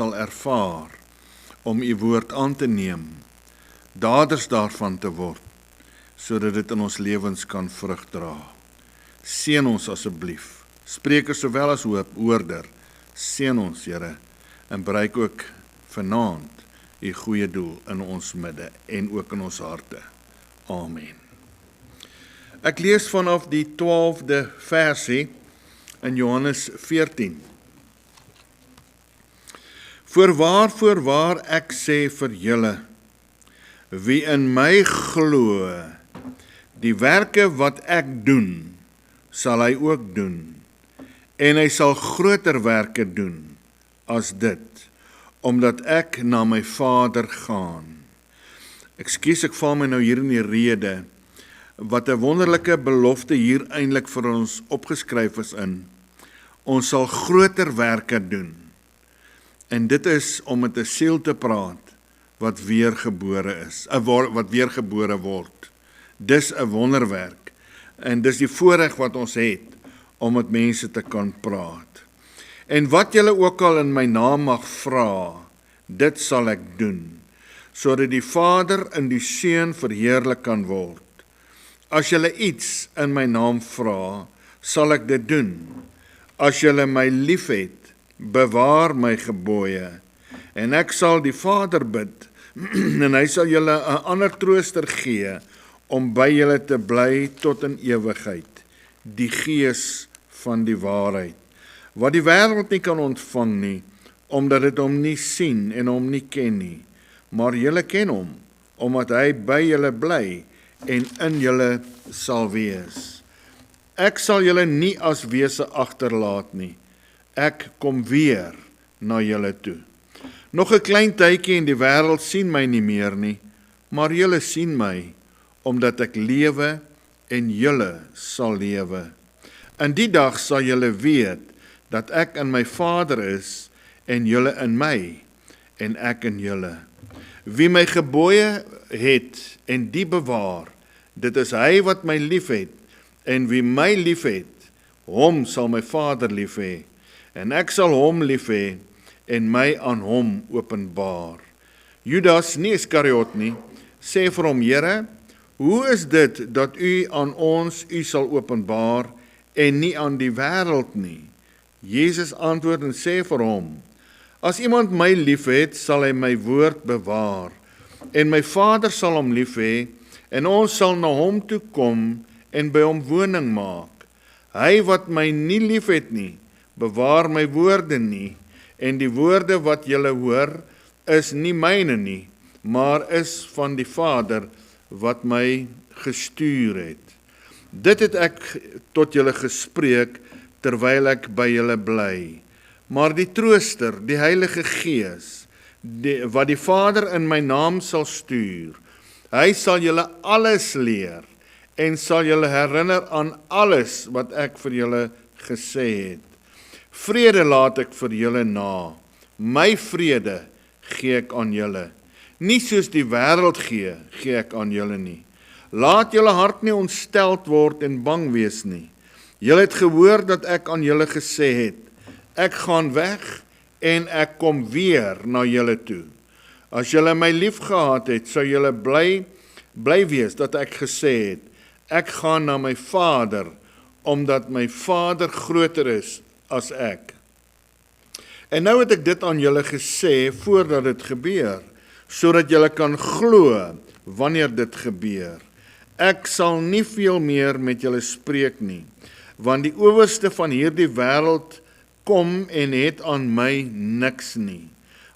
sal ervaar om u woord aan te neem, daders daarvan te word, sodat dit in ons lewens kan vrug dra. Seën ons asseblief, spreker sowel as hoorder, seën ons, Here, en bereik ook vanaand u goeie doel in ons midde en ook in ons harte. Amen. Ek lees vanaf die 12de versie in Johannes 14. Voorwaar ek sê vir julle, wie in my glo, die werke wat ek doen, sal hy ook doen, en hy sal groter werke doen as dit, omdat ek na my Vader gaan. Ekskuus, ek val my nou hier in die rede, wat 'n wonderlike belofte hier eintlik vir ons opgeskryf is in. Ons sal groter werke doen. En dit is om met 'n siel te praat wat weergebore is, wat weergebore word. Dis 'n wonderwerk en dis die voorreg wat ons het om met mense te kan praat. En wat julle ook al in my naam mag vra, dit sal ek doen, sodat die Vader in die Seun verheerlik kan word. As julle iets in my naam vra, sal ek dit doen. As julle my liefhet, bewaar my gebooie, en ek sal die Vader bid, en hy sal julle 'n ander trooster gee, om by julle te bly tot in ewigheid, die Gees van die waarheid, wat die wêreld nie kan ontvang nie, omdat dit hom nie sien en hom nie ken nie, maar julle ken hom, omdat hy by julle bly, en in julle sal wees. Ek sal julle nie as wese agterlaat nie, ek kom weer na julle toe. Nog 'n klein tydjie en die wêreld sien my nie meer nie, maar julle sien my, omdat ek lewe en julle sal lewe. In die dag sal julle weet dat ek in my Vader is en julle in my en ek in julle. Wie my gebooie het en die bewaar, dit is hy wat my liefhet, en wie my liefhet, hom sal my Vader lief hê, en ek sal hom lief hê en my aan hom openbaar. Judas, nie Iskariot nie, sê vir hom, Here, hoe is dit dat u aan ons u sal openbaar en nie aan die wêreld nie? Jesus antwoord en sê vir hom, as iemand my liefhet, sal hy my woord bewaar, en my Vader sal hom lief hê, en ons sal na hom toe kom en by hom woning maak. Hy wat my nie liefhet nie, bewaar my woorde nie, en die woorde wat julle hoor, is nie myne nie, maar is van die Vader wat my gestuur het. Dit het ek tot julle gespreek, terwyl ek by julle bly. Maar die Trooster, die Heilige Gees, wat die Vader in my naam sal stuur, hy sal julle alles leer, en sal julle herinner aan alles wat ek vir julle gesê het. Vrede laat ek vir julle na, my vrede gee ek aan julle. Nie soos die wêreld gee ek aan julle nie. Laat julle hart nie ontsteld word en bang wees nie. Julle het gehoor dat ek aan julle gesê het, ek gaan weg en ek kom weer na julle toe. As julle my lief gehad het, sou julle bly wees dat ek gesê het, ek gaan na my Vader, omdat my Vader groter is as ek. En nou het ek dit aan julle gesê voordat dit gebeur, sodat julle kan glo wanneer dit gebeur. Ek sal nie veel meer met julle spreek nie, want die owerste van hierdie wêreld kom en het aan my niks nie.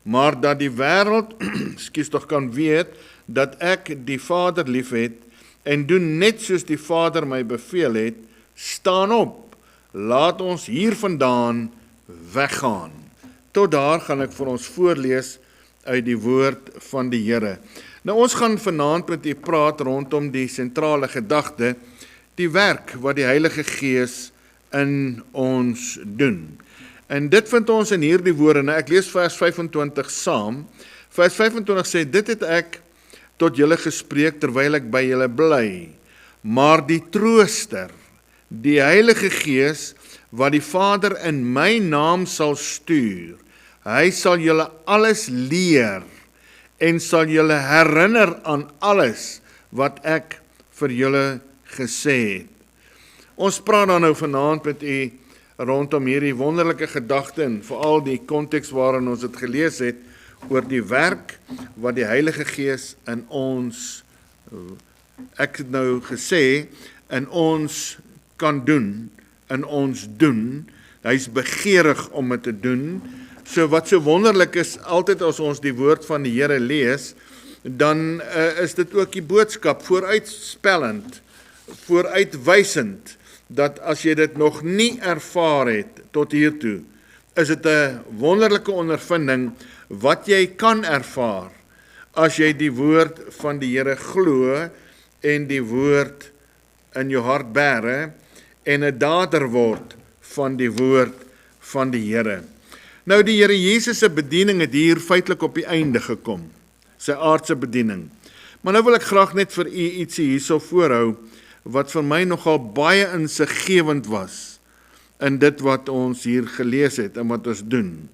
Maar dat die wêreld kan weet dat ek die Vader liefhet en doen net soos die Vader my beveel het, staan op, laat ons hiervandaan weggaan. Tot daar gaan ek vir ons voorlees uit die woord van die Here. Nou ons gaan vanaand met u praat rondom die sentrale gedagte, die werk wat die Heilige Gees in ons doen. En dit vind ons in hierdie woorde, nou ek lees vers 25 saam. Vers 25 sê, dit het ek tot julle gespreek terwyl ek by julle bly, maar die Trooster, die Heilige Gees, wat die Vader in my naam sal stuur, Hy sal julle alles leer en sal julle herinner aan alles wat ek vir julle gesê het. Ons praat dan nou vanaand met u rondom hierdie wonderlike gedagte en veral die konteks waarin ons dit gelees het oor die werk wat die Heilige Gees in ons, ek het nou gesê, in ons kan doen, in ons doen. Hy's begeerig om dit te doen. So wat so wonderlik is, altyd as ons die woord van die Here lees, dan is dit ook die boodskap vooruitspellend, vooruitwysend, dat as jy dit nog nie ervaar het tot hiertoe, is dit 'n wonderlike ondervinding wat jy kan ervaar as jy die woord van die Here glo en die woord in jou hart bære en 'n dader word van die woord van die Here. Nou die Here Jesus se bediening het hier feitelik op die einde gekom, sy aardse bediening. Maar nou wil ek graag net vir u ietsie hierso voorhou, wat vir my nogal baie insiggewend was, in dit wat ons hier gelees het, en wat ons doen.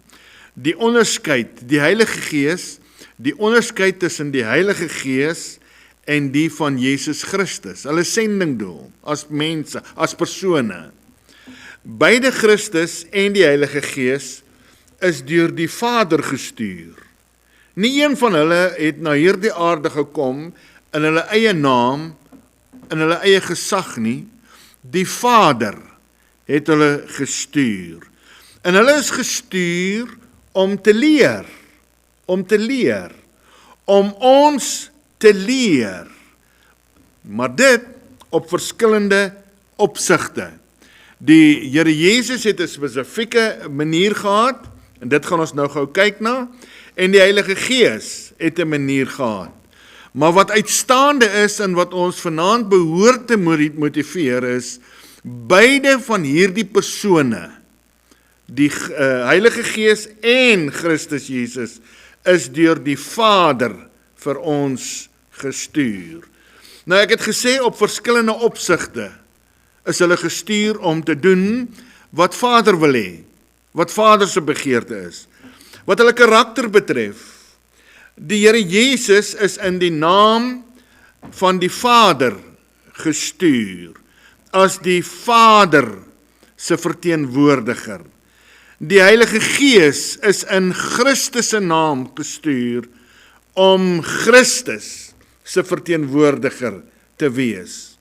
Die onderskeid, die Heilige Gees, die onderskeid tussen die Heilige Gees, en die van Jesus Christus, hulle sendingdoel, as mense, as persone. Beide Christus en die Heilige Gees, is deur die Vader gestuur. Nie een van hulle het na hierdie aarde gekom, in hulle eie naam, in hulle eie gesag nie, die Vader het hulle gestuur. En hulle is gestuur om te leer, om ons te leer, maar dit op verskillende opsigte. Die Here Jesus het 'n spesifieke manier gehad, en dit gaan ons nou gou kyk na, en die Heilige Gees het 'n manier gehad. Maar wat uitstaande is en wat ons vanaand behoort te motiveer is, beide van hierdie persone, die Heilige Gees en Christus Jesus, is deur die Vader vir ons gestuur. Nou ek het gesê op verskillende opsigte is hulle gestuur om te doen wat Vader wil hê, wat Vader se begeerte is. Wat hulle karakter betref, die Here Jesus is in die naam van die Vader gestuur, as die Vader se verteenwoordiger. Die Heilige Gees is in Christus se naam gestuur, om Christus se verteenwoordiger te wees.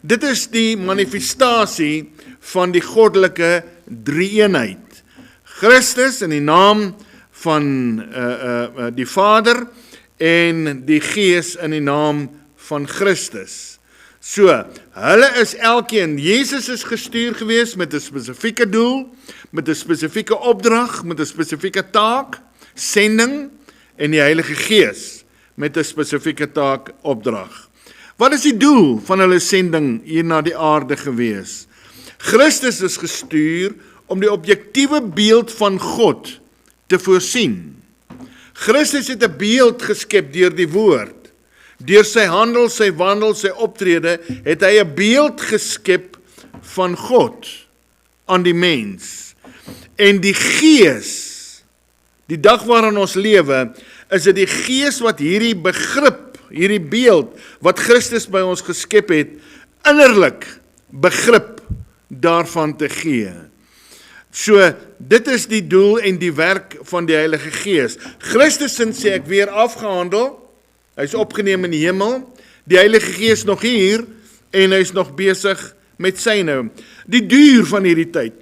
Dit is die manifestasie van die goddelike drie-eenheid. Christus in die naam van die Vader en die Gees in die naam van Christus. So, hulle is elkeen, Jesus is gestuur gewees met 'n spesifieke doel, met 'n spesifieke opdrag, met 'n spesifieke taak, sending, en die Heilige Gees met 'n spesifieke taak, opdrag. Wat is die doel van hulle sending hier na die aarde gewees? Christus is gestuur om die objektiewe beeld van God te voorsien. Christus het 'n beeld geskep deur die woord. Deur sy handel, sy wandel, sy optrede, het hy 'n beeld geskep van God aan die mens. En die Gees, die dag waarin ons lewe, is dit die Gees wat hierdie begrip, hierdie beeld, wat Christus by ons geskep het, innerlik begrip daarvan te gee. So, dit is die doel en die werk van die Heilige Gees. Christus sê ek weer afgehandel, hy is opgeneem in die hemel, die Heilige Gees nog hier, en hy is nog besig met syne. Die duur van hierdie tyd,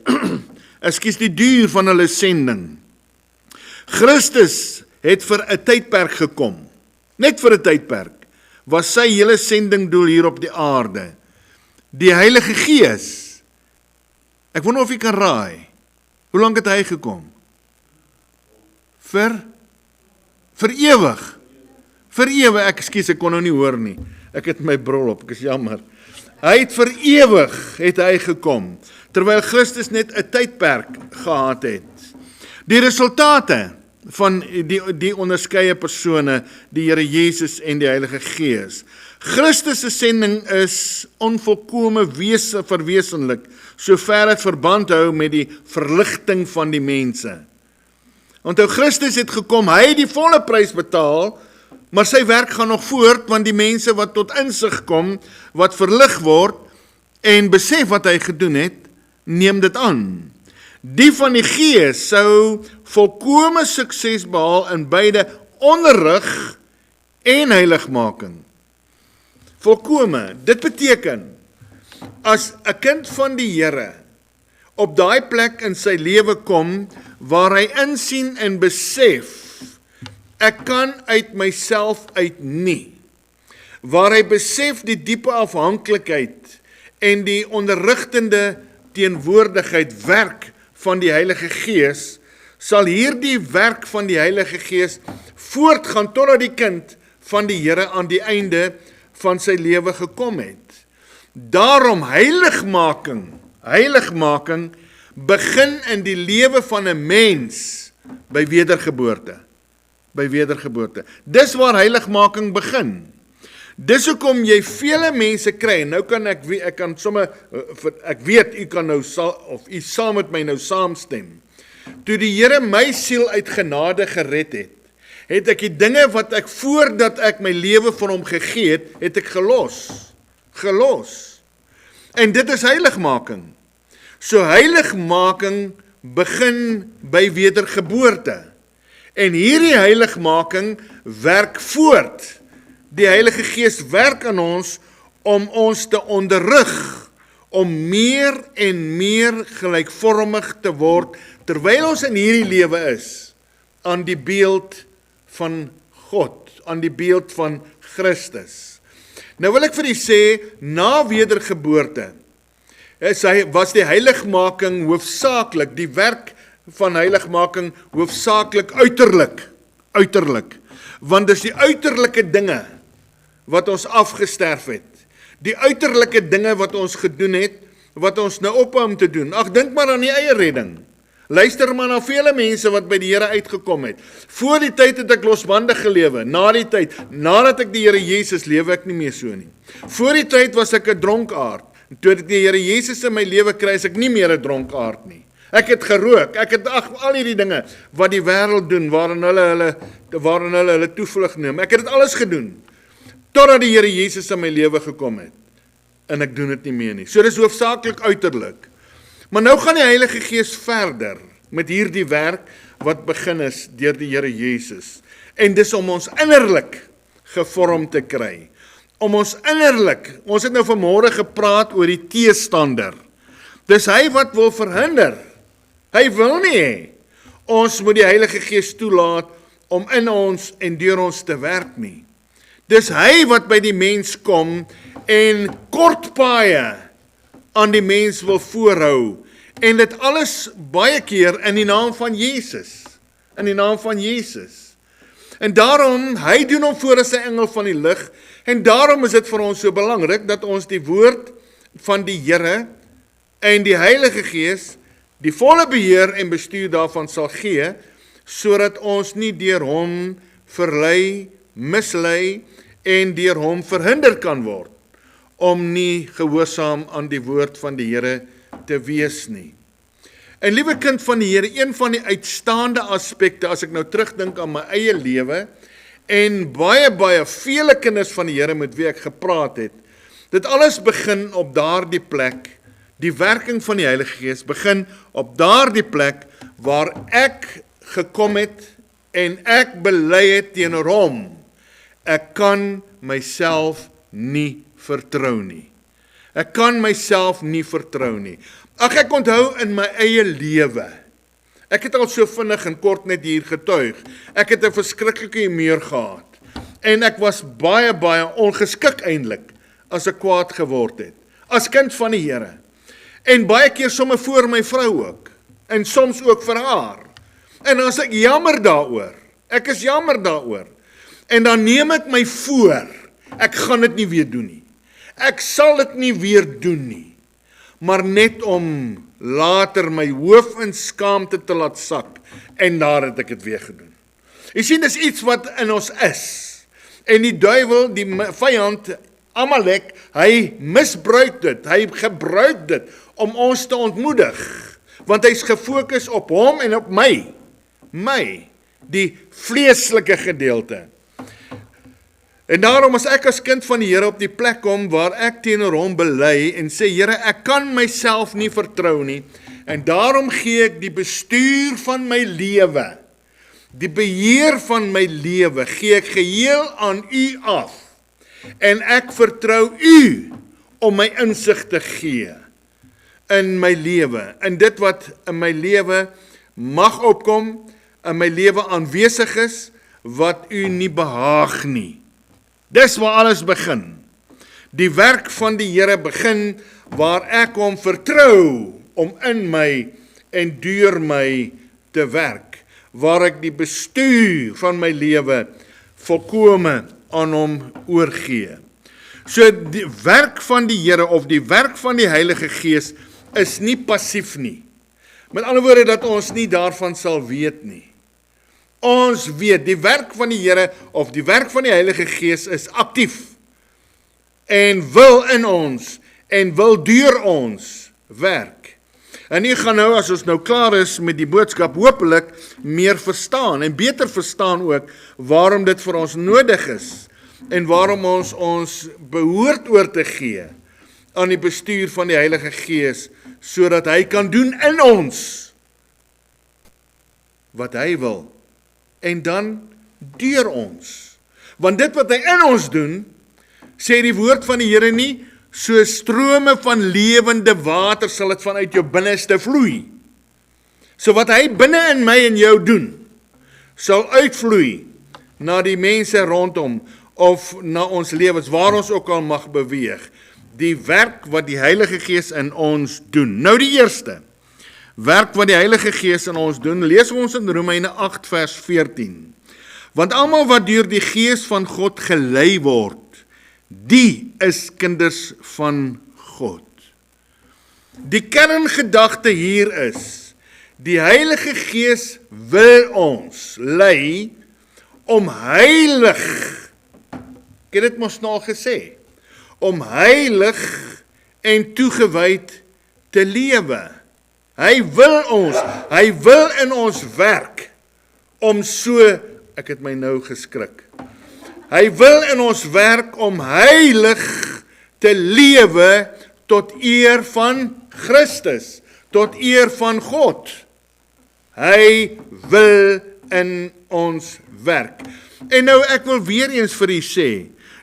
die duur van hulle sending. Christus het vir 'n tydperk gekom, net vir 'n tydperk, was sy hele sendingdoel hier op die aarde. Die Heilige Gees, ek wonder of jy kan raai, hoe lank het hy gekom? Vir ewig. Vir ewig, ek kon nou nie hoor nie. Ek het my bril op, ek is jammer. Hy het vir ewig het hy gekom, terwyl Christus net 'n tydperk gehad het. Die resultate van die onderskeie persone, die Here Jesus en die Heilige Gees. Christus se sending is onvolkome verwesenlik, sover dit verband hou met die verligting van die mense. Onthou, Christus het gekom, hy het die volle prys betaal, maar sy werk gaan nog voort, want die mense wat tot insig kom, wat verlig word, en besef wat hy gedoen het, neem dit aan. Die van die Gees sou volkome sukses behaal in beide onderrig en heiligmaking. Volkome, dit beteken, as 'n kind van die Here op daai plek in sy lewe kom, waar hy insien en besef, ek kan uit myself uit nie, waar hy besef die diepe afhanklikheid en die onderrigtende teenwoordigheid werk van die Heilige Gees, sal hierdie werk van die Heilige Gees voortgaan totdat die kind van die Here aan die einde van sy lewe gekom het. Daarom heiligmaking begin in die lewe van 'n mens by wedergeboorte. Dis waar heiligmaking begin. Dis hoekom jy vele mense kry, en nou kan ek weet u kan nou of u saam met my nou saamstem. Toe die Here my siel uit genade gered het, het ek die dinge wat ek voordat ek my lewe vir hom gegee het ek gelos. En dit is heiligmaking. So heiligmaking begin by wedergeboorte. En hierdie heiligmaking werk voort. Die Heilige Gees werk aan ons om ons te onderrig, om meer en meer gelykvormig te word, terwyl ons in hierdie lewe is, aan die beeld van God, aan die beeld van Christus. Nou wil ek vir u sê, na wedergeboorte, was die heiligmaking hoofsaaklik, die werk van heiligmaking hoofsaaklik uiterlik, want dis die uiterlike dinge wat ons afgesterf het, die uiterlike dinge wat ons gedoen het, wat ons nou ophou om te doen. Ag, dink maar aan die eie redding. Luister maar na vele mense wat by die Here uitgekom het. Voor die tyd het ek losbandig gelewe, na die tyd, nadat ek die Here Jesus lewe ek nie meer so nie. Voor die tyd was ek 'n dronkaard, en toe ek die Here Jesus in my lewe kry, is ek nie meer 'n dronkaard nie. Ek het gerook, ek het al hierdie dinge wat die wêreld doen, waarin hulle toevlug neem. Ek het dit alles gedoen, totdat die Here Jesus in my lewe gekom het. En ek doen dit nie meer nie. So dis hoofsaaklik uiterlik. Maar nou gaan die Heilige Gees verder met hierdie werk wat begin is deur die Here Jesus. En dis om ons innerlik gevorm te kry. Om ons innerlik, ons het nou vanmôre gepraat oor die teestander. Dis hy wat wil verhinder. Hy wil nie hê ons moet die Heilige Gees toelaat om in ons en deur ons te werk nie. Dis hy wat by die mens kom en kortpaaie aan die mens wil voorhou, en dit alles baie keer in die naam van Jesus, En daarom, hy doen hom voor as 'n engel van die lig, en daarom is dit vir ons so belangrik, dat ons die woord van die Here, en die Heilige Gees, die volle beheer en bestuur daarvan sal gee, sodat ons nie deur hom verlei, mislei, en deur hom verhinder kan word, om nie gehoorsaam aan die woord van die Here te wees nie. En liewe kind van die Here, een van die uitstaande aspekte, as ek nou terugdink aan my eie lewe, en baie vele kinders van die Here met wie ek gepraat het, dit alles begin op daardie plek, die werking van die Heilige Gees begin op daardie plek, waar ek gekom het, en ek bely het teenoor hom, ek kan myself nie vertrou nie. Ek kan myself nie vertrou nie. Ag, ek onthou in my eie lewe, ek het al so vinnig en kort net hier getuig, ek het 'n verskriklike humeur gehad, en ek was baie ongeskik eintlik, as ek kwaad geword het, as kind van die Here, en baie keer sommer voor my vrou ook, en soms ook vir haar, en dan is ek jammer daaroor, ek is jammer daaroor, en dan neem ek my voor, ek gaan dit nie weer doen nie, ek sal dit nie weer doen nie, maar net om later my hoof in skaamte te laat sak, en daar het ek dit weer gedoen. Jy sien, dis iets wat in ons is, en die duiwel, die vyand, Amalek, hy misbruik dit, hy gebruik dit, om ons te ontmoedig, want hy's gefokus op hom en op my, my, die vleeslike gedeelte. En daarom as ek as kind van die Here op die plek kom waar ek teenoor hom bely en sê, Here, ek kan myself nie vertrou nie, en daarom gee ek die bestuur van my lewe, die beheer van my lewe, gee ek geheel aan U af, en ek vertrou U om my insig te gee in my lewe, in dit wat in my lewe mag opkom, in my lewe aanwesig is, wat U nie behaag nie. Dis waar alles begin. Die werk van die Here begin waar ek hom vertrou om in my en deur my te werk, waar ek die bestuur van my lewe volkome aan hom oorgee. So die werk van die Here of die werk van die Heilige Gees is nie passief nie. Met ander woorde dat ons nie daarvan sal weet nie. Ons weet, die werk van die Here of die werk van die Heilige Gees is aktief en wil in ons en wil deur ons werk. En u gaan nou, as ons nou klaar is met die boodskap, hopelik meer verstaan en beter verstaan ook waarom dit vir ons nodig is en waarom ons behoort oor te gee aan die bestuur van die Heilige Gees, sodat hy kan doen in ons wat hy wil. En dan deur ons. Want dit wat hy in ons doen, sê die woord van die Here nie, so strome van lewende water sal dit vanuit jou binneste vloei. So wat hy binne in my en jou doen, sal uitvloei na die mense rondom, of na ons lewens, waar ons ook al mag beweeg. Die werk wat die Heilige Gees in ons doen. Nou die eerste werk wat die Heilige Gees in ons doen, lees ons in Romeine 8 vers 14. Want almal wat deur die Gees van God gelei word, die is kinders van God. Die kerngedagte hier is, die Heilige Gees wil ons lei om heilig, ek het dit mos nou al gesê, om heilig en toegewyd te lewe. Hy wil in ons werk, om so, ek het my nou geskrik, hy wil in ons werk om heilig te lewe tot eer van Christus, tot eer van God. Hy wil in ons werk. En nou ek wil weer eens vir u sê,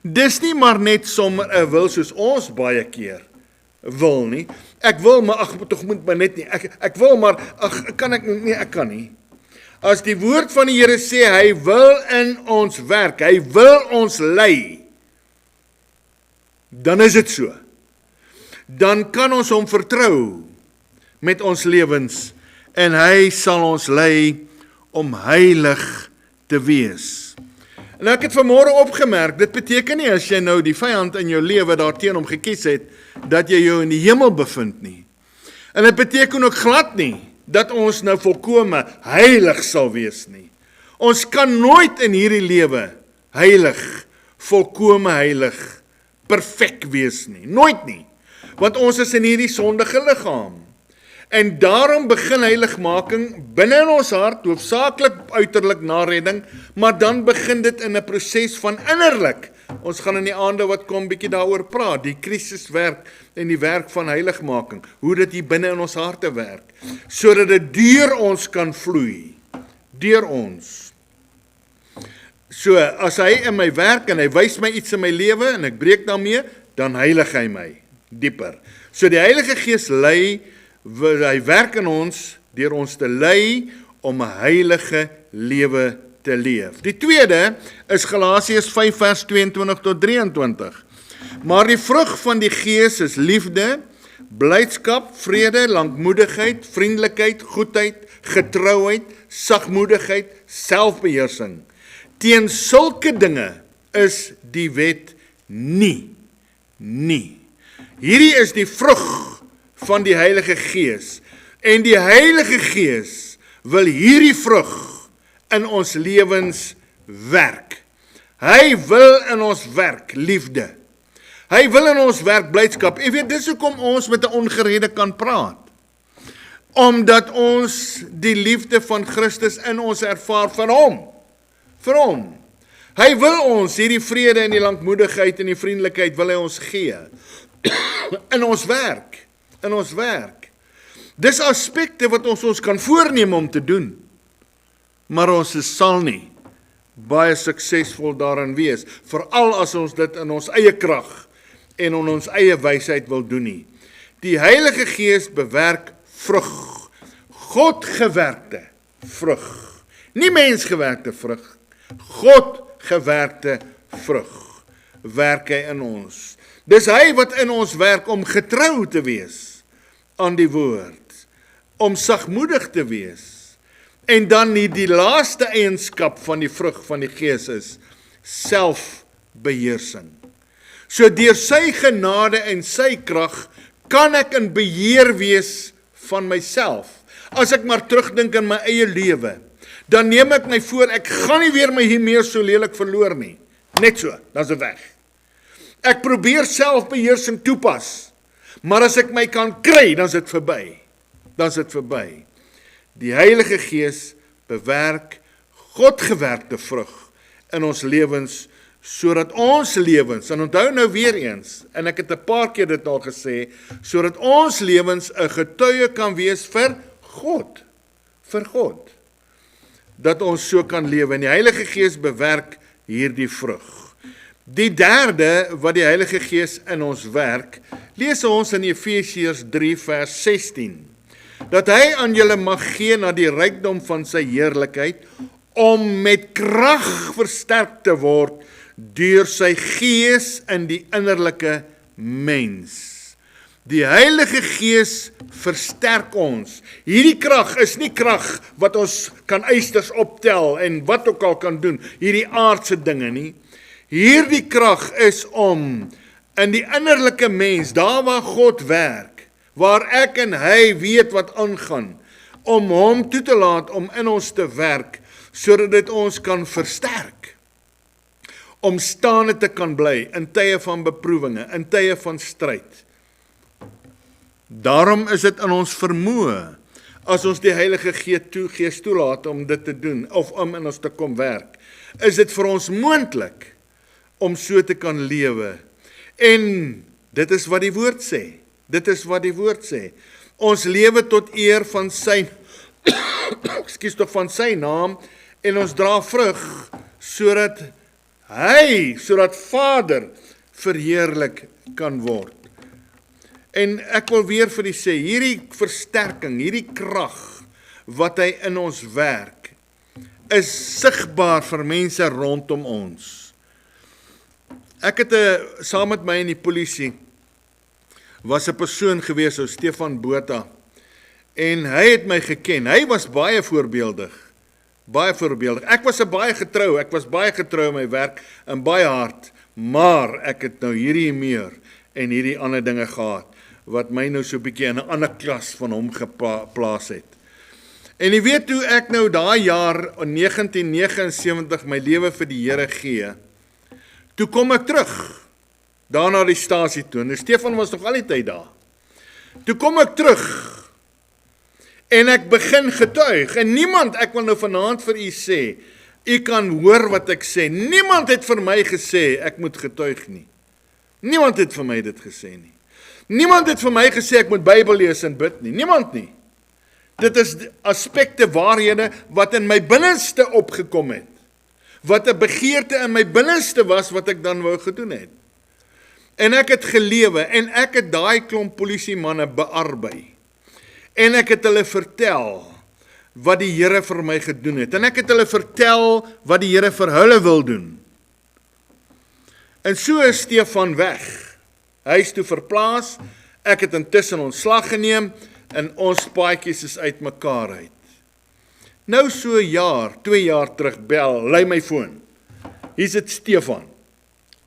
dis nie maar net sommer 'n wil soos ons baie keer wil nie. Ek wil, maar ag, tog moet my net nie. Ek wil, maar ag, kan ek nie, ek kan nie. As die woord van die Here sê, hy wil in ons werk, hy wil ons lei, dan is dit so. Dan kan ons hom vertrou met ons lewens, en hy sal ons lei om heilig te wees. En ek het vanmôre opgemerk, dit beteken nie as jy nou die vyand in jou lewe daarteen hom gekies het, dat jy jou in die hemel bevind nie. En dit beteken ook glad nie, dat ons nou volkome heilig sal wees nie. Ons kan nooit in hierdie lewe heilig, volkome heilig, perfek wees nie. Nooit nie. Want ons is in hierdie sondige liggaam. En daarom begin heiligmaking binne in ons hart, hoofsaaklik uiterlik na redding, maar dan begin dit in 'n proses van innerlik. Ons gaan in die aande wat kom bietjie daaroor praat, die krisiswerk en die werk van heiligmaking, hoe dit hier binne in ons harte werk, sodat dit deur ons kan vloei, deur ons. So, as hy in my werk en hy wys my iets in my lewe en ek breek daarmee, dan heilig hy my dieper. So die Heilige Gees lei, hy werk in ons, deur ons te lei om 'n heilige lewe te leef. Die tweede is Galasiërs 5 vers 22 tot 23. Maar die vrug van die Gees is liefde, blydskap, vrede, lankmoedigheid, vriendelikheid, goedheid, getrouheid, sagmoedigheid, selfbeheersing. Teen sulke dinge is die wet nie. Hierdie is die vrug van die Heilige Gees. En die Heilige Gees wil hierdie vrug in ons lewens werk. Hy wil in ons werk liefde. Hy wil in ons werk blydskap. Jy weet, dis hoekom ons met 'n ongeredde kan praat. omdat ons die liefde van Christus in ons ervaar vir hom. Hy wil ons hierdie vrede en die lankmoedigheid en die vriendelikheid wil hy ons gee. In ons werk. Dis aspekte wat ons kan voorneem om te doen, maar ons sal nie baie suksesvol daarin wees, veral as ons dit in ons eie krag en in ons eie wysheid wil doen nie. Die Heilige Gees bewerk vrug, God-gewerkte vrug, nie mensgewerkte vrug, God-gewerkte vrug, werk hy in ons. Dis hy wat in ons werk om getrou te wees aan die woord, om sagmoedig te wees, en dan die laaste eienskap van die vrug van die Gees is selfbeheersing. So deur sy genade en sy krag kan ek in beheer wees van myself. As ek maar terugdink in my eie lewe, dan neem ek my voor, ek gaan nie weer my hiermee so lelik verloor nie. Net so, dan is dit weg. Ek probeer selfbeheersing toepas, maar as ek my kan kry, dan is dit verby. Die Heilige Gees bewerk God-gewerkte vrug in ons lewens, sodat ons lewens, en onthou nou weer eens, en ek het 'n paar keer dit al gesê, sodat ons lewens 'n getuie kan wees vir God, dat ons so kan lewe, en die Heilige Gees bewerk hierdie vrug. Die derde wat die Heilige Gees in ons werk, lees ons in Efesiërs 3 vers 16, dat hy aan julle mag gee na die rykdom van sy heerlikheid, om met krag versterk te word deur sy Gees in die innerlike mens. Die Heilige Gees versterk ons. Hierdie krag is nie krag wat ons kan eisters optel en wat ook al kan doen, hierdie aardse dinge nie. Hierdie krag is om in die innerlike mens, daar waar God werk, waar ek en hy weet wat aangaan, om hom toe te laat om in ons te werk, sodat dit ons kan versterk, om staande te kan bly in tye van beproewinge, in tye van stryd. Daarom is dit in ons vermoë, as ons die Heilige Gees toelaat om dit te doen, of om in ons te kom werk, is dit vir ons moontlik om so te kan lewe. En dit is wat die woord sê. Ons lewe tot eer van sy van sy naam, en ons dra vrug sodat Vader verheerlik kan word. En ek wil weer vir u sê, hierdie versterking, hierdie krag wat hy in ons werk, is sigbaar vir mense rondom ons. Ek het saam met my in die polisie was 'n persoon gewees, ou Stefan Botha, en hy het my geken. Hy was baie voorbeeldig. Ek was baie getrou in my werk en baie hard, maar ek het nou hierdie meer en hierdie ander dinge gehad wat my nou so 'n bietjie in 'n ander klas van hom geplaas het. En jy weet hoe ek nou daai jaar in 1979 my lewe vir die Here gee. Toe kom ek terug daar na die stasie toe. En Stefan was nog al die tyd daar. Toe kom ek terug en ek begin getuig, en niemand, ek wil nou vanaand vir u sê, u kan hoor wat ek sê, niemand het vir my gesê, ek moet getuig nie. Niemand het vir my dit gesê nie. Niemand het vir my gesê, ek moet Bybel lees en bid nie. Niemand nie. Dit is aspekte, waarhede, wat in my binneste opgekom het. Wat 'n begeerte in my binneste was, wat ek dan wou gedoen het. En ek het gelewe, en ek het daai klomp polisiemanne bearbei. En ek het hulle vertel wat die Here vir my gedoen het. En ek het hulle vertel wat die Here vir hulle wil doen. En so is Stefan weg. Hy is toe verplaas. Ek het intussen ontslag geneem en ons paadjies is uit mekaar uit. Nou so 2 jaar terug bel, lei my foon. Hier sit Stefan.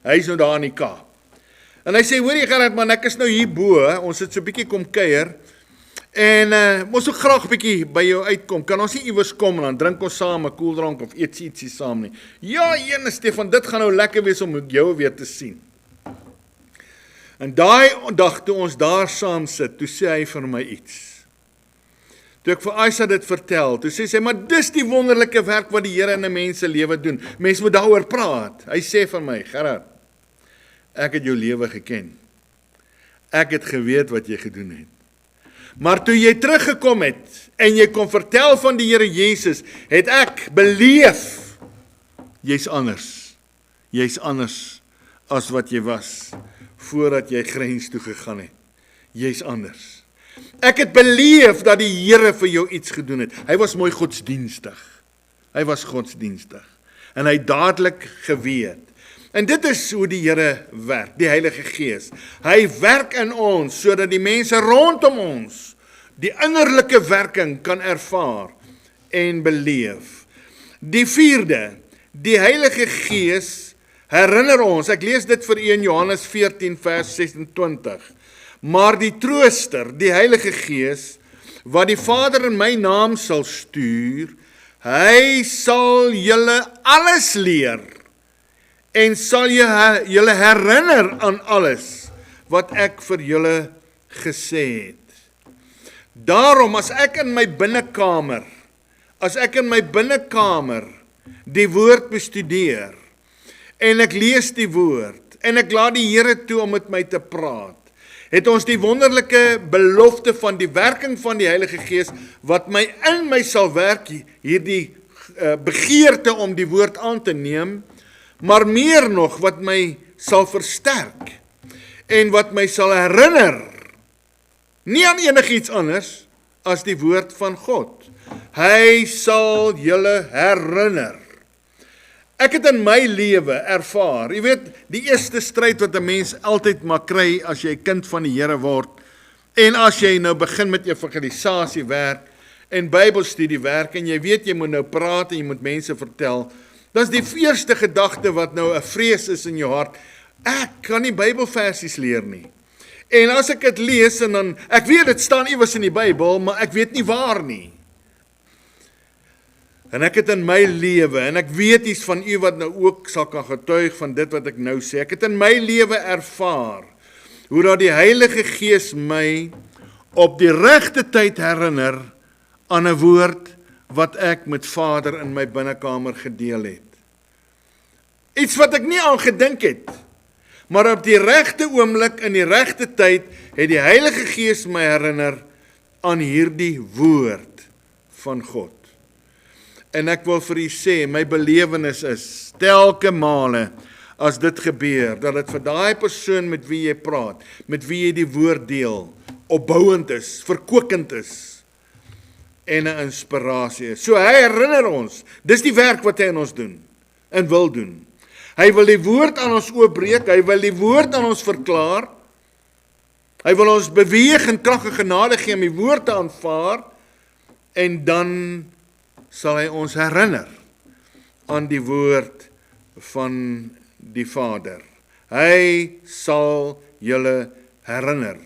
Hy is nou daar in die Kaap. En hy sê, hoor jy Gerard man, ek is nou hier bo, ons het so 'n bietjie kom kuier. En ons ook graag 'n bietjie by jou uitkom. Kan ons nie iewers kom en dan drink ons saam 'n koeldrank of eet ietsie saam nie. Ja, ene Stefan, dit gaan nou lekker wees om jou weer te sien. En daai dag toe ons daar saam sit, toe sê hy vir my iets. Toe ek vir Aisha dit vertel, toe sê sy, maar dis die wonderlike werk wat die Here in 'n mens se lewe doen. Mens moet daaroor praat. Hy sê vir my, Gerard, ek het jou lewe geken. Ek het geweet wat jy gedoen het. Maar toe jy teruggekom het, en jy kon vertel van die Here Jesus, het ek beleef, jy's anders. Jy's anders as wat jy was, voordat jy grens toe gegaan het. Jy's anders. Ek het beleef dat die Here vir jou iets gedoen het. Hy was mooi godsdienstig. Hy was godsdienstig. En hy dadelik geweet. En dit is hoe die Here werk, die Heilige Gees. Hy werk in ons, sodat die mense rondom ons die innerlike werking kan ervaar en beleef. Die vierde, die Heilige Gees herinner ons, ek lees dit vir u in Johannes 14 vers 26, maar die Trooster, die Heilige Gees, wat die Vader in my naam sal stuur, hy sal julle alles leer, en sal julle herinner aan alles, wat ek vir julle gesê het. Daarom, as ek in my binnekamer die woord bestudeer, en ek lees die woord, en ek laat die Here toe om met my te praat, het ons die wonderlike belofte van die werking van die Heilige Gees, wat in my sal werk, hierdie begeerte om die woord aan te neem, maar meer nog, wat my sal versterk, en wat my sal herinner, nie aan enigiets anders, as die woord van God. Hy sal julle herinner. Ek het in my lewe ervaar, jy weet, die eerste stryd wat 'n mens altyd maar kry, as jy 'n kind van die Here word, en as jy nou begin met evangelisasie werk, en Bybelstudie werk, en jy weet, jy moet nou praat, en jy moet mense vertel, dan is die eerste gedagte wat nou 'n vrees is in jou hart, ek kan nie Bybelversies leer nie. En as ek dit lees, en dan, ek weet dit staan iewers in die Bybel, maar ek weet nie waar nie. En ek het in my lewe, en ek weet iets van u wat nou ook sal kan getuig van dit wat ek nou sê, ek het in my lewe ervaar, hoe dat die Heilige Gees my op die regte tyd herinner aan 'n woord wat ek met Vader in my binnekamer gedeel het. Iets wat ek nie aan gedink het, maar op die regte oomblik, in die regte tyd, het die Heilige Gees my herinner aan hierdie woord van God. En ek wil vir u sê, my belewenis is, telke male, as dit gebeur, dat dit vir daai persoon met wie jy praat, met wie jy die woord deel, opbouend is, verkwikkend is, en 'n inspirasie is. So hy herinner ons, dis die werk wat hy in ons doen, en wil doen. Hy wil die woord aan ons oopbreek, hy wil die woord aan ons verklaar, hy wil ons beweeg in krag en genade gee om die woord te aanvaar, en dan sal hy ons herinner aan die woord van die Vader. Hy sal julle herinner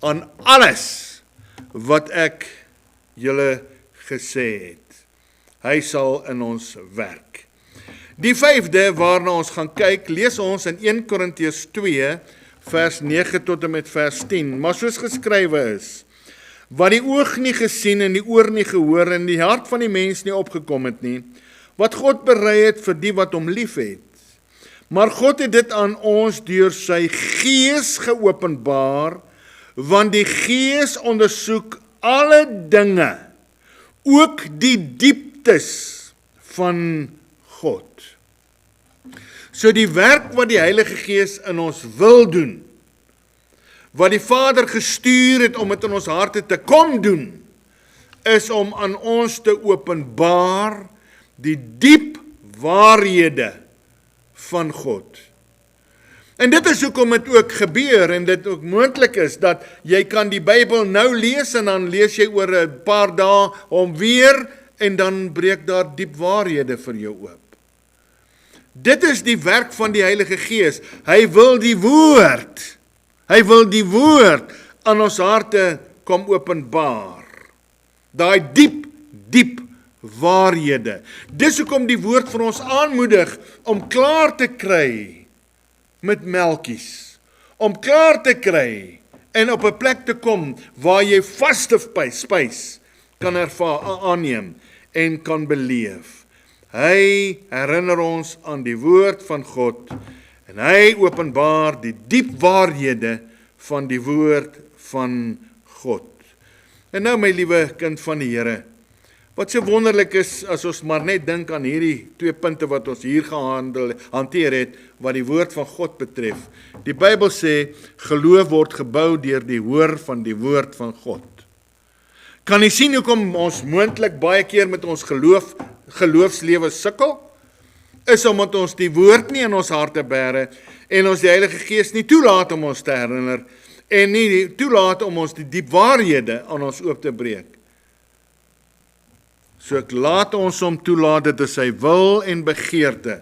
aan alles wat ek julle gesê het. Hy sal in ons werk. Die vyfde waarna ons gaan kyk, lees ons in 1 Korintiërs 2, vers 9 tot en met vers 10, maar soos geskrywe is, wat die oog nie gesien en die oor nie gehoor en die hart van die mens nie opgekom het nie, wat God berei het vir die wat hom lief het. Maar God het dit aan ons deur sy Gees geopenbaar, want die Gees ondersoek alle dinge, ook die dieptes van God. So die werk wat die Heilige Gees in ons wil doen, wat die Vader gestuur het om dit in ons harte te kom doen, is om aan ons te openbaar die diep waarhede van God. En dit is hoekom dit ook gebeur en dit ook moontlik is, dat jy kan die Bybel nou lees en dan lees jy oor 'n paar dae hom weer en dan breek daar diep waarhede vir jou oop. Dit is die werk van die Heilige Gees. Hy wil die woord aan ons harte kom openbaar. Daai diep waarhede. Dis hoekom die woord vir ons aanmoedig om klaar te kry met melkies. Om klaar te kry en op 'n plek te kom waar jy vaste spys kan aanneem en kan beleef. Hy herinner ons aan die woord van God en hy openbaar die diep waarhede van die woord van God. En nou my liewe kind van die Here, wat so wonderlik is as ons maar net dink aan hierdie 2 punte wat ons hier hanteer het, wat die woord van God betref. Die Bybel sê, geloof word gebou deur die hoor van die woord van God. Kan jy sien hoekom ons moontlik baie keer met ons geloofslewe sukkel? Is omdat ons die woord nie in ons harte bære en ons die Heilige Gees nie toelaat om ons te herinner en nie toelaat om ons die diep waarhede aan ons oop te breek. So ek laat ons hom toelaat, dit is sy wil en begeerte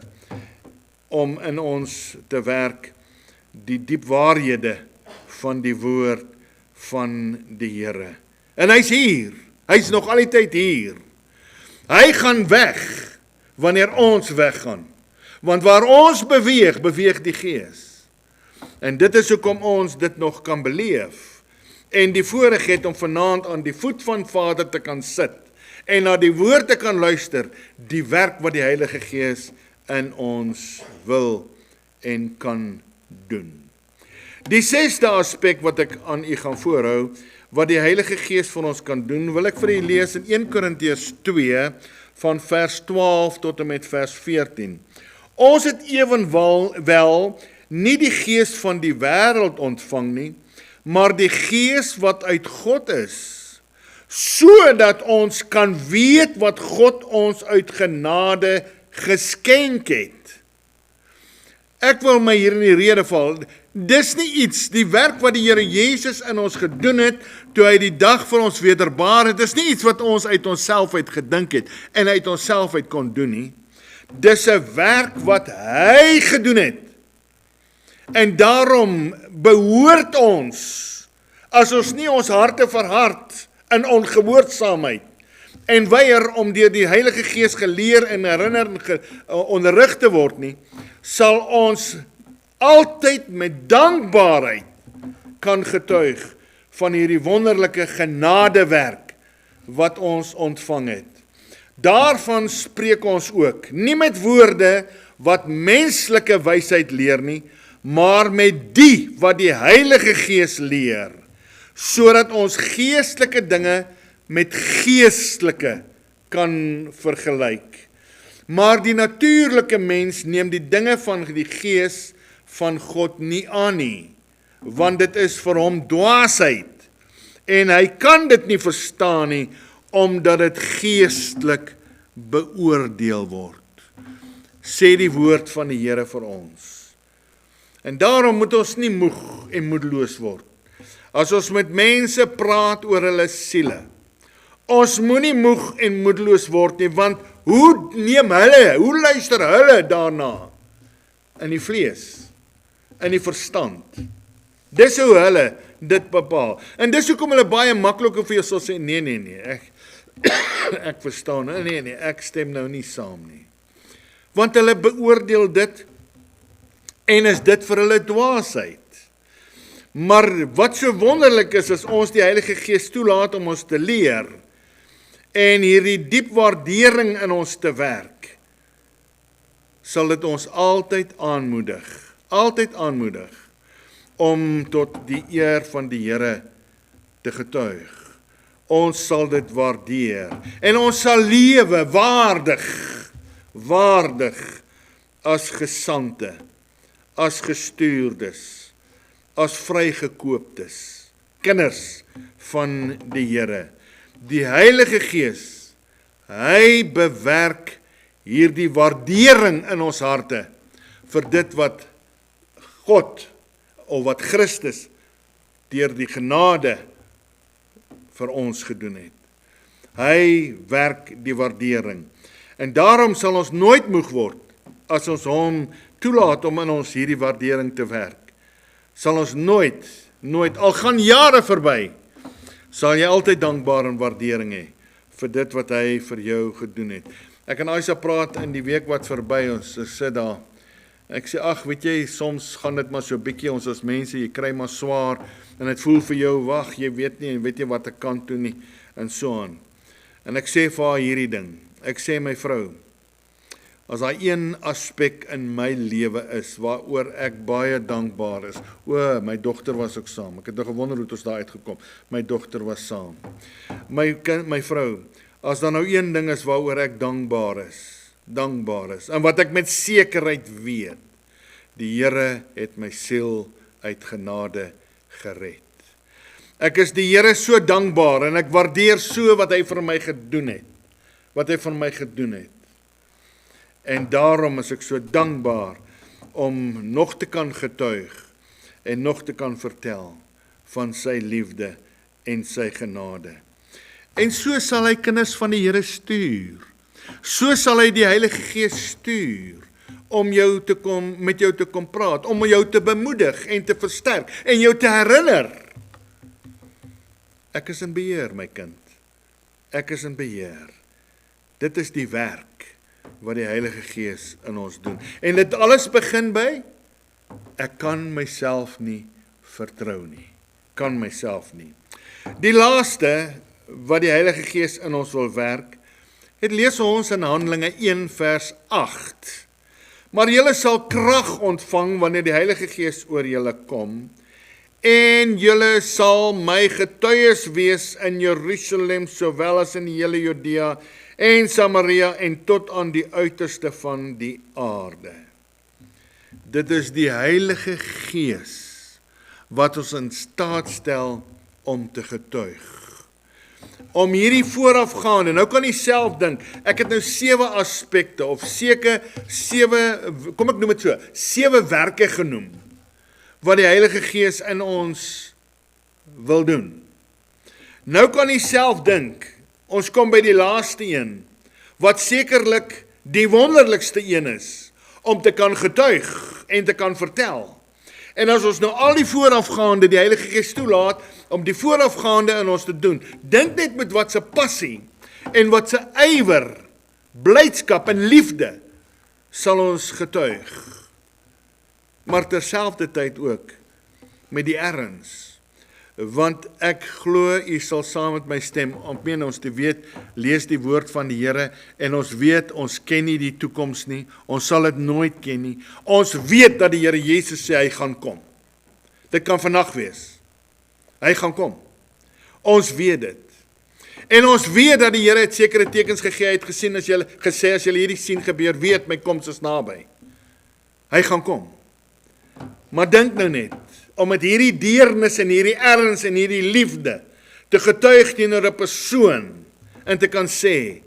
om in ons te werk die diep waarhede van die woord van die Here. En hy's hier, hy's nog al die tyd hier. Hy gaan weg wanneer ons weggaan. Want waar ons beweeg, beweeg die Gees. En dit is hoekom ons dit nog kan beleef. En die voorreg het om vanaand aan die voet van Vader te kan sit. En na die woord te kan luister, die werk wat die Heilige Gees in ons wil en kan doen. Die 6de aspek wat ek aan u gaan voorhou, wat die Heilige Gees vir ons kan doen, wil ek vir u lees in 1 Korintiërs 2 van vers 12 tot en met vers 14. Ons het ewenwel nie die gees van die wêreld ontvang nie, maar die gees wat uit God is, sodat ons kan weet wat God ons uit genade geskenk het. Ek wil my hier in die rede val. Dis nie iets, die werk wat die Here Jesus in ons gedoen het, toe hy die dag vir ons wederbaar het, dis nie iets wat ons uit onsself uit gedink het, en uit onsself uit kon doen nie. Dis 'n werk wat hy gedoen het. En daarom behoort ons, as ons nie ons harte verhard in ongehoorsaamheid, en weier om deur die Heilige Gees geleer en herinner en onderrig te word nie, sal ons altyd met dankbaarheid kan getuig van hierdie wonderlike genadewerk wat ons ontvang het. Daarvan spreek ons ook, nie met woorde wat menslike wysheid leer nie, maar met die wat die Heilige Gees leer, sodat ons geestelike dinge met geestelike kan vergelyk. Maar die natuurlike mens neem die dinge van die Gees van God nie aan nie, want dit is vir hom dwaasheid, en hy kan dit nie verstaan nie, omdat dit geestelik beoordeel word, sê die woord van die Here vir ons. En daarom moet ons nie moeg en moedeloos word, as ons met mense praat oor hulle siele. Ons moenie moeg en moedeloos word nie, want hoe luister hulle daarna? In die vlees, in die verstand. Dis hoe hulle dit bepaal. En dis hoekom hulle baie maklik vir jou sal sê, nee, ek verstaan, nee, ek stem nou nie saam nie. Want hulle beoordeel dit, en is dit vir hulle dwaasheid. Maar wat so wonderlik is, as ons die Heilige Gees toelaat om ons te leer, en hierdie diep waardering in ons te werk, sal dit ons altyd aanmoedig, om tot die eer van die Here te getuig. Ons sal dit waardeer, en ons sal lewe waardig, as gesandte, as gestuurdes, as vrygekooptes, kinders van die Here. Die Heilige Gees, hy bewerk hierdie waardering in ons harte vir dit wat God, of wat Christus deur die genade vir ons gedoen het. Hy werk die waardering. En daarom sal ons nooit moeg word, as ons hom toelaat om in ons hierdie waardering te werk. Sal ons nooit, al gaan jare verby, sal jy altyd dankbaar en waardering hê vir dit wat hy vir jou gedoen het. Ek en Aisha praat in die week wat verby, ons sit daar. Ek sê, ag, weet jy, soms gaan dit maar so bietjie, ons as mense, jy kry maar swaar, en het voel vir jou, wag, jy weet nie, en weet jy wat ek kan doen nie, en so aan. En ek sê vir haar hierdie ding. Ek sê my vrou, as daar een aspek in my lewe is waaroor ek baie dankbaar is. My dogter was ook saam. Ek het nou gewonder hoe het ons daar uitgekom. My dogter was saam. My vrou, as daar nou een ding is waaroor ek dankbaar is, en wat ek met sekerheid weet, die Here het my siel uit genade gered. Ek is die Here so dankbaar en ek waardeer so wat hy vir my gedoen het. En daarom is ek so dankbaar om nog te kan getuig en nog te kan vertel van sy liefde en sy genade. En so sal hy kinders van die Here stuur. So sal hy die Heilige Gees stuur om met jou te kom praat, om jou te bemoedig en te versterk en jou te herinner. Ek is in beheer, my kind. Ek is in beheer. Dit is die werk wat die Heilige Gees in ons doen. En dit alles begin by, ek kan myself nie vertrou nie. Die laaste wat die Heilige Gees in ons wil werk, het lees ons in Handelinge 1 vers 8. Maar julle sal krag ontvang wanneer die Heilige Gees oor julle kom, en julle sal my getuies wees in Jerusalem, sowel as in die hele Judea en Samaria en tot aan die uiterste van die aarde. Dit is die Heilige Gees wat ons in staat stel om te getuig. Om hierdie voorafgaande, nou kan jy self dink, ek het nou 7 aspekte, of seker 7, kom ek noem het so, 7 werke genoem, wat die Heilige Gees in ons wil doen. Nou kan jy self dink, ons kom by die laaste een, wat sekerlik die wonderlikste een is, om te kan getuig en te kan vertel. En as ons nou al die voorafgaande die Heilige Gees toelaat, om die voorafgaande in ons te doen, dink net met wat se passie, en wat se ywer, blydskap en liefde, sal ons getuig. Maar terselfdertyd ook, met die erns, want ek glo, u sal saam met my stem, om ons te weet, lees die woord van die Here, en ons weet, ons ken nie die toekoms nie, ons sal dit nooit ken nie, ons weet dat die Here Jesus sê, hy gaan kom. Dit kan vandag wees. Hy gaan kom. Ons weet dit. En ons weet dat die Here het sekere tekens gegee, het gesien, as julle hierdie sien gebeur, weet my koms is naby. Hy gaan kom. Maar dink nou net, om met hierdie deernis en hierdie erns en hierdie liefde te getuig teenoor 'n persoon en te kan sê,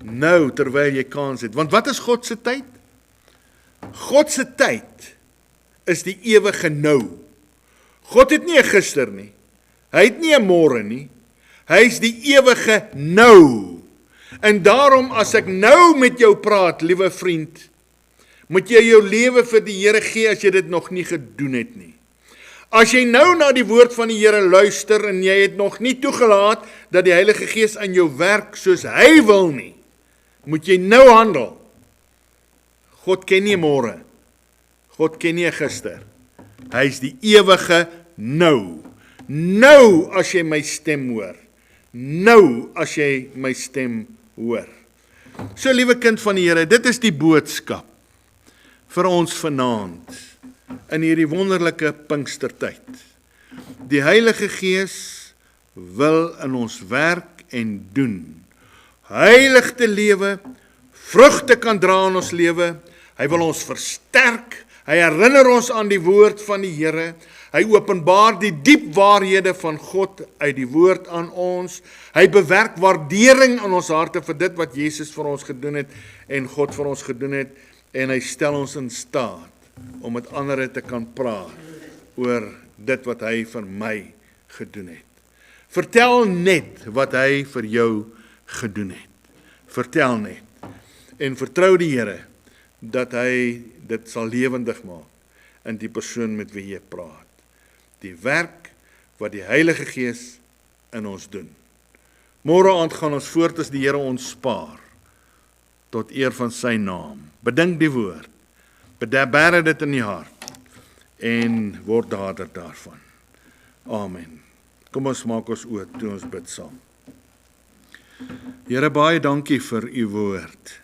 nou terwyl jy kans het. Want wat is God se tyd? God se tyd is die ewige nou. God het nie 'n gister nie. Hy het nie 'n môre nie. Hy is die ewige nou. En daarom as ek nou met jou praat, liewe vriend, moet jy jou lewe vir die Here gee as jy dit nog nie gedoen het nie. As jy nou na die woord van die Here luister en jy het nog nie toegelaat dat die Heilige Gees aan jou werk soos hy wil nie, moet jy nou handel. God ken nie môre. God ken nie gister. Hy is die ewige nou. Nou as jy my stem hoor. Nou as jy my stem hoor. So liewe kind van die Here, dit is die boodskap vir ons vanaand in hierdie wonderlike Pinkstertyd. Die Heilige Gees wil in ons werk en doen. Heilig te lewe, vrugte kan dra in ons lewe. Hy wil ons versterk. Hy herinner ons aan die woord van die Here. Hy openbaar die diep waarhede van God uit die woord aan ons. Hy bewerk waardering in ons harte vir dit wat Jesus vir ons gedoen het en God vir ons gedoen het. En hy stel ons in staat om met ander te kan praat oor dit wat hy vir my gedoen het. Vertel net wat hy vir jou gedoen het. Vertel net. En vertrou die Here dat hy dit sal lewendig maak in die persoon met wie jy praat. Die werk wat die Heilige Gees in ons doen. Môre aand gaan ons voort as die Here ons spaar tot eer van sy naam. Bedink die woord. Bære dit in die hart en word dader daarvan. Amen. Kom ons maak ons oop toe ons bid saam. Here, baie dankie vir u woord,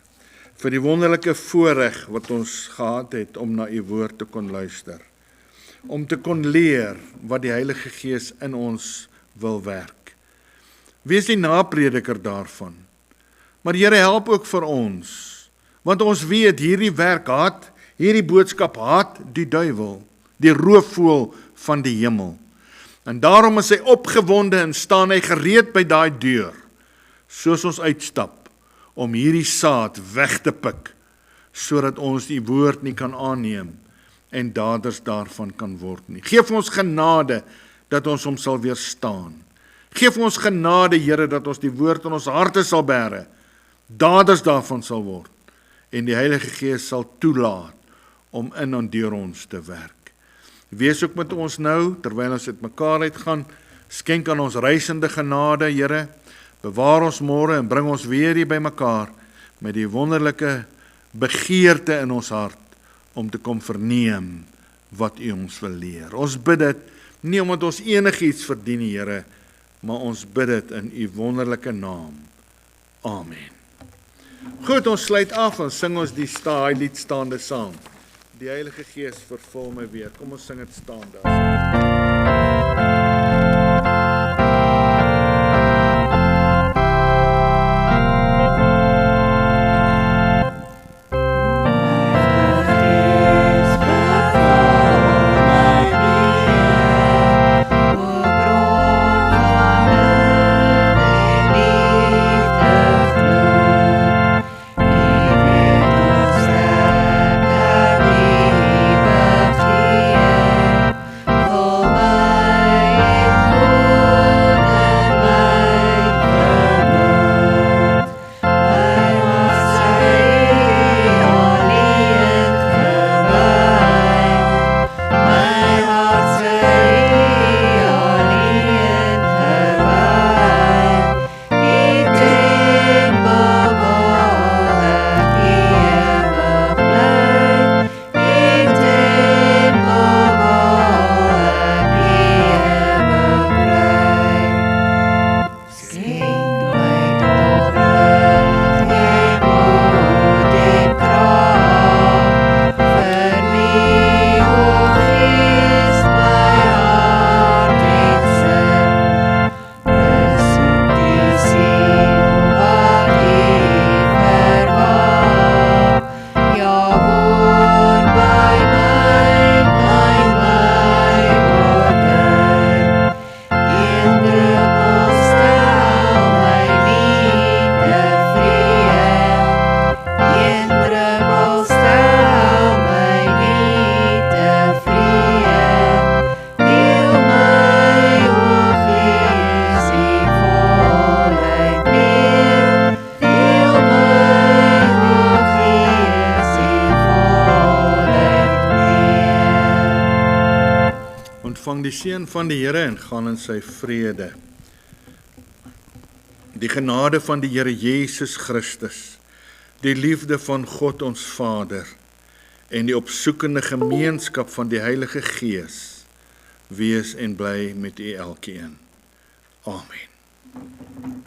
vir die wonderlike voorreg wat ons gehad het om na u woord te kon luister, om te kon leer wat die Heilige Gees in ons wil werk. Wees die naprediker daarvan. Maar Here, help ook vir ons, want ons weet hierdie werk haat, hierdie boodskap haat die duiwel, die roofvoël van die hemel. En daarom is hy opgewonde en staan hy gereed by daai deur, soos ons uitstap, om hierdie saad weg te pik, sodat ons die woord nie kan aanneem en daders daarvan kan word nie. Geef ons genade dat ons hom sal weerstaan. Geef ons genade, Here, dat ons die woord in ons harte sal bære, daders daarvan sal word, en die Heilige Gees sal toelaat om in en deur ons te werk. Wees ook met ons nou, terwyl ons uit mekaar uitgaan, skenk aan ons reisende genade, Here, bewaar ons môre en bring ons weer hier by mekaar, met die wonderlike begeerte in ons hart, om te kom verneem wat u ons wil leer. Ons bid dit, nie omdat ons enigiets verdien, Here, maar ons bid dit in u wonderlike naam. Amen. Goed, ons sluit af en sing ons die lied staande saam. Die Heilige Gees vervul my weer. Kom ons sing dit staande. Ontvang die seën van die Here en gaan in sy vrede. Die genade van die Here Jesus Christus, die liefde van God ons Vader en die opsoekende gemeenskap van die Heilige Gees wees en bly met u elkeen. Amen.